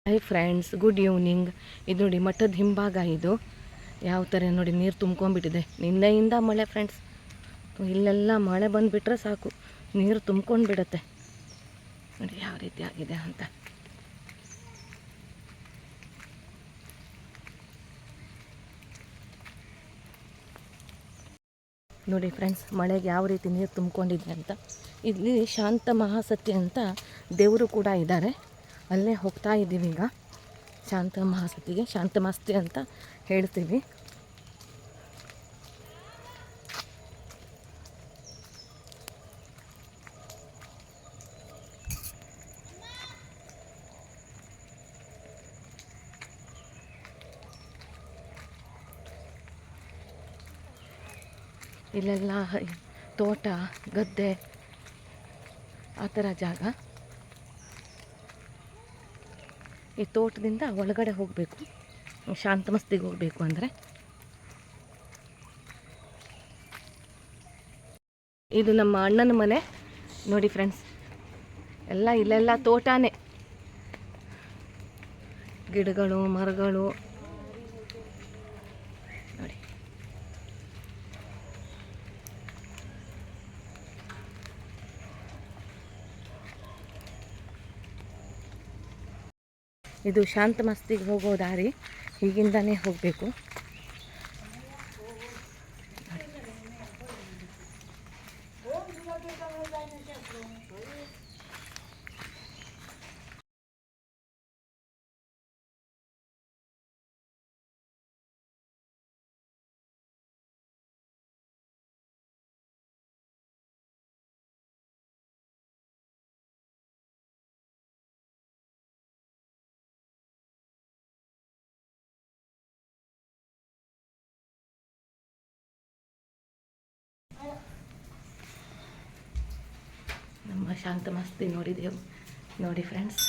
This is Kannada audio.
Hi friends, good evening. ಇದು ನೋಡಿ ಮಠದ ಹಿಂಭಾಗ. ಇದು ಯಾವ ಥರ ನೋಡಿ ನೀರು ತುಂಬ್ಕೊಂಡ್ಬಿಟ್ಟಿದೆ. ನಿನ್ನೆಯಿಂದ ಮಳೆ ಫ್ರೆಂಡ್ಸ್. ಇಲ್ಲೆಲ್ಲ ಮಳೆ ಬಂದುಬಿಟ್ರೆ ಸಾಕು, ನೀರು ತುಂಬ್ಕೊಂಡು ಬಿಡುತ್ತೆ. ನೋಡಿ ಯಾವ ರೀತಿ ಆಗಿದೆ ಅಂತ. ನೋಡಿ ಫ್ರೆಂಡ್ಸ್, ಮಳೆಗೆ ಯಾವ ರೀತಿ ನೀರು ತುಂಬ್ಕೊಂಡಿದೆ ಅಂತ. ಇಲ್ಲಿ ಶಾಂತ ಮಹಾಸತಿ ಅಂತ ದೇವರು ಕೂಡ ಇದ್ದಾರೆ. ಅಲ್ಲೇ ಹೋಗ್ತಾ ಇದ್ದೀವಿ ಈಗ ಶಾಂತ ಮಹಾಸತಿಗೆ. ಶಾಂತ ಮಸ್ತಿ ಅಂತ ಹೇಳ್ತೀವಿ. ಇಲ್ಲೆಲ್ಲ ತೋಟ, ಗದ್ದೆ, ಆ ಥರ ಜಾಗ. ಈ ತೋಟದಿಂದ ಒಳಗಡೆ ಹೋಗಬೇಕು, ಶಾಂತ ಮಸ್ತಿಗೆ ಹೋಗಬೇಕು ಅಂದರೆ. ಇದು ನಮ್ಮ ಅಣ್ಣನ ಮನೆ ನೋಡಿ ಫ್ರೆಂಡ್ಸ್. ಎಲ್ಲ ಇಲ್ಲೆಲ್ಲ ತೋಟನೇ, ಗಿಡಗಳು, ಮರಗಳು ನೋಡಿ. ಇದು ಶಾಂತ ಮಸ್ತಿಗೆ ಹೋಗೋ ದಾರಿ, ಹೀಗಿಂದನೇ ಹೋಗಬೇಕು. ನಮ್ಮ ಶಾಂತ ಮಸ್ತಿ ನೋಡಿದೆವು ನೋಡಿ ಫ್ರೆಂಡ್ಸ್.